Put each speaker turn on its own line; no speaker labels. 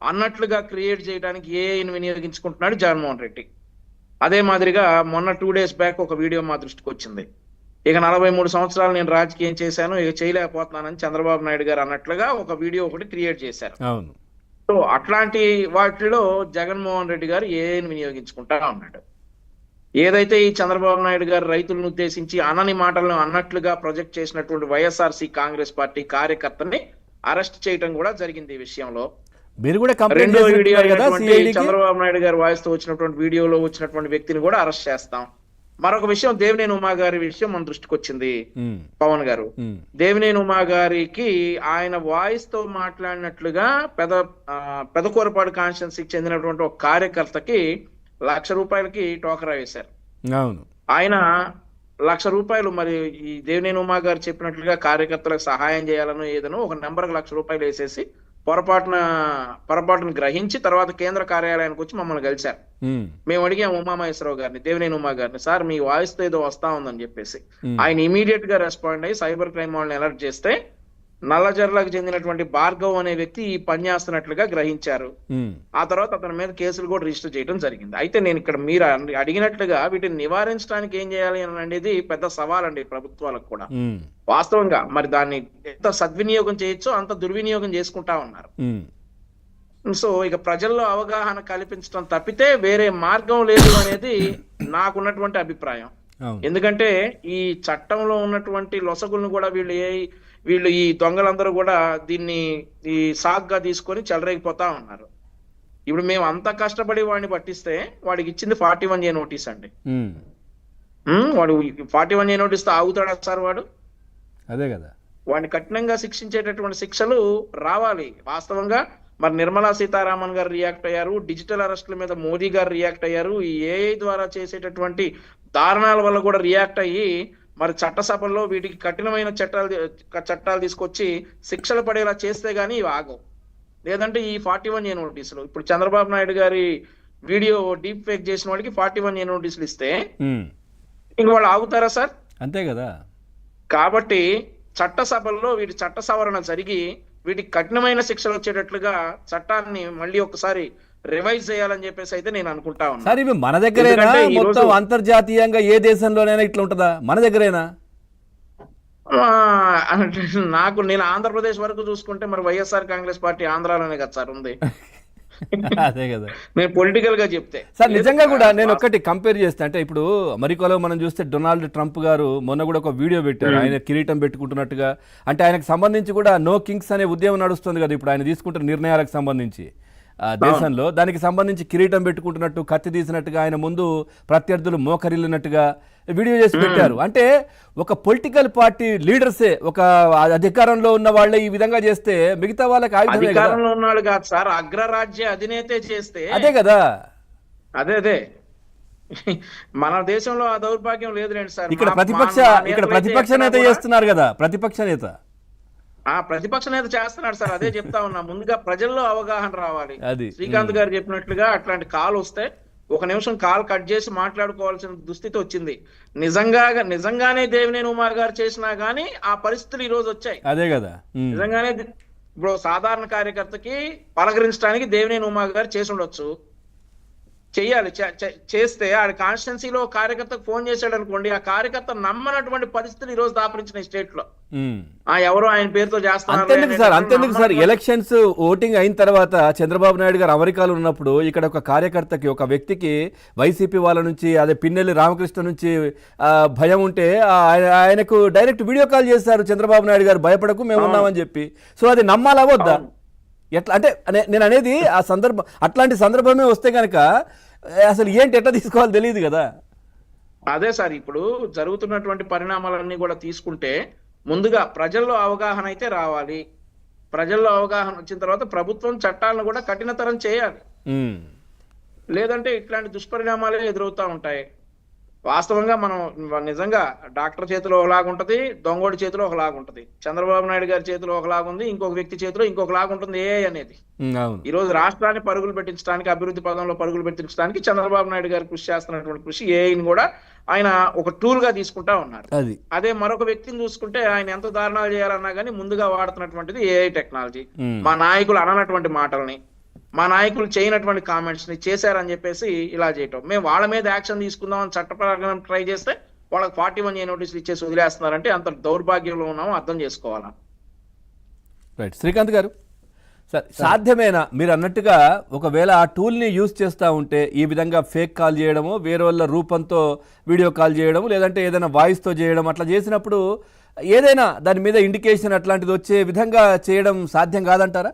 అన్నట్లుగా క్రియేట్ చేయడానికి ఏఐని వినియోగించుకుంటున్నాడు జగన్మోహన్ రెడ్డి. అదే మాదిరిగా మొన్న 2 days బ్యాక్ ఒక వీడియో మా దృష్టికి వచ్చింది. ఇక 43 సంవత్సరాలు నేను రాజకీయం చేశాను, ఇక చేయలేకపోతున్నానని చంద్రబాబు నాయుడు గారు అన్నట్లుగా ఒక వీడియో ఒకటి క్రియేట్ చేశారు.
అవును.
సో అట్లాంటి వాటిలో జగన్మోహన్ రెడ్డి గారు ఏఐని వినియోగించుకుంటా ఉన్నాడు. ఏదైతే ఈ చంద్రబాబు నాయుడు గారు రైతులను ఉద్దేశించి అనని మాటలను అన్నట్లుగా ప్రొజెక్ట్ చేసినటువంటి వైఎస్ఆర్సీ కాంగ్రెస్ పార్టీ కార్యకర్తని అరెస్ట్ చేయడం కూడా జరిగింది. ఈ విషయంలో
మీరు కూడా
రెండో వీడియో చంద్రబాబు నాయుడు గారి వాయిస్ తో వచ్చినటువంటి వీడియోలో వచ్చినటువంటి వ్యక్తిని కూడా అరెస్ట్ చేస్తాం. మరొక విషయం, దేవినేని ఉమా గారి విషయం మన దృష్టికి వచ్చింది. పవన్ గారు దేవినేని ఉమా గారికి ఆయన వాయిస్ తో మాట్లాడినట్లుగా పెదకూరపాడు కాన్స్టిట్యున్సీకి చెందినటువంటి ఒక కార్యకర్తకి ₹1,00,000 టోకరా వేశారు. ఆయన ₹1,00,000 మరి ఈ దేవినేని ఉమా గారు చెప్పినట్లుగా కార్యకర్తలకు సహాయం చేయాలను ఏదనో ఒక నెంబర్కి ₹1,00,000 వేసేసి పొరపాటును గ్రహించి తర్వాత కేంద్ర కార్యాలయానికి వచ్చి మమ్మల్ని కలిశారు. మేము అడిగాం ఉమామహేశ్వరరావు గారిని, దేవినేని ఉమా గారిని, సార్ మీ వాయిస్ తో ఏదో వస్తా ఉందని చెప్పేసి. ఆయన ఇమీడియట్ గా రెస్పాండ్ అయ్యి సైబర్ క్రైమ్ వాళ్ళని అలర్ట్ చేస్తే నల్లజర్లకు చెందినటువంటి భార్గవ్ అనే వ్యక్తి ఈ పని చేస్తున్నట్లుగా గ్రహించారు. ఆ తర్వాత అతని మీద కేసులు కూడా రిజిస్టర్ చేయడం జరిగింది. అయితే నేను ఇక్కడ మీరు అడిగినట్లుగా వీటిని నివారించడానికి ఏం చేయాలి అని అనేది పెద్ద సవాల్ అండి ప్రభుత్వాలకు కూడా. వాస్తవంగా మరి దాన్ని ఎంత సద్వినియోగం చేయొచ్చో అంత దుర్వినియోగం చేసుకుంటా ఉన్నారు. సో ఇక ప్రజల్లో అవగాహన కల్పించడం తప్పితే వేరే మార్గం లేదు అనేది నాకున్నటువంటి అభిప్రాయం. ఎందుకంటే ఈ చట్టంలో ఉన్నటువంటి లొసగులను కూడా వీళ్ళు ఈ దొంగలందరూ కూడా దీన్ని ఈ సాగ్గా తీసుకొని చెలరేగిపోతా ఉన్నారు. ఇప్పుడు మేము అంత కష్టపడి వాడిని పట్టిస్తే వాడికి ఇచ్చింది 41A నోటీస్ అండి. వాడు 41A నోటీస్ తో ఆగుతాడా సార్? వాడు
అదే కదా,
వాడిని కఠినంగా శిక్షించేటటువంటి శిక్షలు రావాలి. వాస్తవంగా మరి నిర్మలా సీతారామన్ గారు రియాక్ట్ అయ్యారు, డిజిటల్ అరెస్టుల మీద మోదీ గారు రియాక్ట్ అయ్యారు, ఈ ఏఐ ద్వారా చేసేటటువంటి దారుణాల వల్ల కూడా రియాక్ట్ అయ్యి మరి చట్టసభల్లో వీటికి కఠినమైన చట్టాలు తీసుకొచ్చి శిక్షలు పడేలా చేస్తే గానీ ఇవి ఆగవు. లేదంటే ఈ 41A నోటీసులు, ఇప్పుడు చంద్రబాబు నాయుడు గారి వీడియో డీప్ ఫేక్ చేసిన వాడికి 41A నోటీసులు ఇస్తే ఇంక వాళ్ళు ఆగుతారా సార్?
అంతే కదా. కాబట్టి
చట్టసభల్లో వీటి చట్ట సవరణ జరిగి వీటికి కఠినమైన శిక్షలు వచ్చేటట్లుగా చట్టాన్ని మళ్ళీ ఒకసారి రివైజ్ చేయాలని చెప్పేసి అయితే నేను అనుకుంటా ఉన్నా.
సార్ ఇవి మన దగ్గరేనా, మొత్తం అంతర్జాతీయంగా ఏ దేశంలోనైనా ఇట్లా ఉంటుందా? మన దగ్గరేనా?
నేను ఆంధ్రప్రదేశ్ వరకు చూసుకుంటే మరి వైఎస్ఆర్ కాంగ్రెస్ పార్టీ ఆంధ్రాలోనే కదా సార్ ఉంది.
అదే కదా,
నేను పొలిటికల్ గా చెప్తే
సార్ నిజంగా కూడా నేను ఒక్కటి కంపేర్ చేస్తే, అంటే ఇప్పుడు అమెరికాలో మనం చూస్తే డొనాల్డ్ ట్రంప్ గారు మొన్న కూడా ఒక వీడియో పెట్టారు, ఆయన కిరీటం పెట్టుకుంటున్నట్టుగా. అంటే ఆయనకు సంబంధించి కూడా నో కింగ్స్ అనే ఉద్యమం నడుస్తుంది కదా ఇప్పుడు ఆయన తీసుకుంటున్న నిర్ణయాలకు సంబంధించి దేశంలో. దానికి సంబంధించి కిరీటం పెట్టుకుంటున్నట్టు, కత్తి తీసినట్టుగా, ఆయన ముందు ప్రత్యర్థులు మోకరిల్లినట్టుగా వీడియో చేసి పెట్టారు. అంటే ఒక పొలిటికల్ పార్టీ లీడర్సే, ఒక అధికారంలో ఉన్న వాళ్ళే ఈ విధంగా చేస్తే మిగతా వాళ్ళకి
అధికారంలో ఉన్నాడు కాదు సార్, అగ్రరాజ్య అధినేతే చేస్తే
అదే కదా.
అదే మన దేశంలో ఆ దౌర్భాగ్యం లేదులేండి సార్.
ఇక్కడ ప్రతిపక్ష నేత చేస్తున్నారు కదా, ప్రతిపక్ష నేత
చేస్తున్నాడు సార్. అదే చెప్తా ఉన్నా, ముందుగా ప్రజల్లో అవగాహన రావాలి. శ్రీకాంత్ గారు చెప్పినట్లుగా అట్లాంటి కాల్ వస్తే ఒక నిమిషం కాల్ కట్ చేసి మాట్లాడుకోవాల్సిన దుస్థితి వచ్చింది. నిజంగానే దేవినేని ఉమా గారు చేసినా గానీ ఆ పరిస్థితులు ఈ రోజు వచ్చాయి.
అదే కదా,
నిజంగానే ఇప్పుడు సాధారణ కార్యకర్తకి పలకరించడానికి దేవినేని ఉమా గారు చేసి ఉండొచ్చు, చెయ్యాలి. చేస్తే ఆ కాన్స్టిట్యున్సీలో కార్యకర్తకు ఫోన్ చేశాడు అనుకోండి, ఆ కార్యకర్త నమ్మనటువంటి పరిస్థితులు ఈ రోజు దాపరించిన స్టేట్ లో ఎవరో ఆయన పేరుతో చేస్తున్నారు.
అంతెందుకు సార్, ఎలక్షన్స్ ఓటింగ్ అయిన తర్వాత చంద్రబాబు నాయుడు గారు అమెరికాలో ఉన్నప్పుడు ఇక్కడ ఒక కార్యకర్తకి, ఒక వ్యక్తికి వైసీపీ వాళ్ళ నుంచి, అదే పిన్నెల్లి రామకృష్ణ నుంచి భయం ఉంటే ఆయనకు డైరెక్ట్ వీడియో కాల్ చేశారు చంద్రబాబు నాయుడు గారు, భయపడకు మేము ఉన్నామని చెప్పి. సో అది నమ్మాలా వద్దా? ఎట్లా అంటే నేను అనేది ఆ సందర్భం, అట్లాంటి సందర్భమే వస్తే కనుక అసలు ఏంటి ఎట్లా తీసుకోవాలో తెలియదు కదా.
అదే సార్, ఇప్పుడు జరుగుతున్నటువంటి పరిణామాలన్నీ కూడా తీసుకుంటే ముందుగా ప్రజల్లో అవగాహన అయితే రావాలి. ప్రజల్లో అవగాహన వచ్చిన తర్వాత ప్రభుత్వం చట్టాలను కూడా కఠినతరం చేయాలి. లేదంటే ఇట్లాంటి దుష్పరిణామాలే ఎదురవుతా ఉంటాయి. వాస్తవంగా మనం నిజంగా డాక్టర్ చేతిలో ఒకలాగుంటది, దొంగోడి చేతిలో ఒకలాగుంటది, చంద్రబాబు నాయుడు గారి చేతిలో ఒకలాగుంది, ఇంకొక వ్యక్తి చేతిలో ఇంకొకలాగుంటుంది ఏఐ అనేది.
అవును.
ఈ రోజు రాష్ట్రాన్ని పరుగులు పెట్టించడానికి, అభివృద్ధి పదంలో పరుగులు పెట్టించడానికి చంద్రబాబు నాయుడు గారు కృషి చేస్తున్నటువంటి కృషి ఏఐని కూడా ఆయన ఒక టూల్ గా తీసుకుంటా ఉన్నారు.
అది
అదే మరొక వ్యక్తిని చూసుకుంటే ఆయన ఎంత దారుణాలు చేయాలన్నా కానీ ముందుగా వాడుతున్నటువంటిది ఏఐ టెక్నాలజీ. మా నాయకులు అననటువంటి మాటల్ని, మా నాయకులు చేయనటువంటి కామెంట్స్ ని చేశారని చెప్పేసి ఇలా చేయటం. మేము వాళ్ళ మీద యాక్షన్ తీసుకుందామని చట్టపరంగా ట్రై చేస్తే వాళ్ళకి 41A నోటీసులు ఇచ్చేసి వదిలేస్తున్నారంటే అంత దౌర్భాగ్యంలో ఉన్నామో అర్థం చేసుకోవాలా.
రైట్. శ్రీకాంత్ గారు, సార్ సాధ్యమేనా మీరు అన్నట్టుగా ఒకవేళ ఆ టూల్ని యూజ్ చేస్తూ ఉంటే ఈ విధంగా ఫేక్ కాల్ చేయడము, వేరే వాళ్ళ రూపంతో వీడియో కాల్ చేయడము, లేదంటే ఏదైనా వాయిస్తో చేయడం, అట్లా చేసినప్పుడు ఏదైనా దాని మీద ఇండికేషన్ అట్లాంటిది వచ్చే విధంగా చేయడం సాధ్యం కాదంటారా?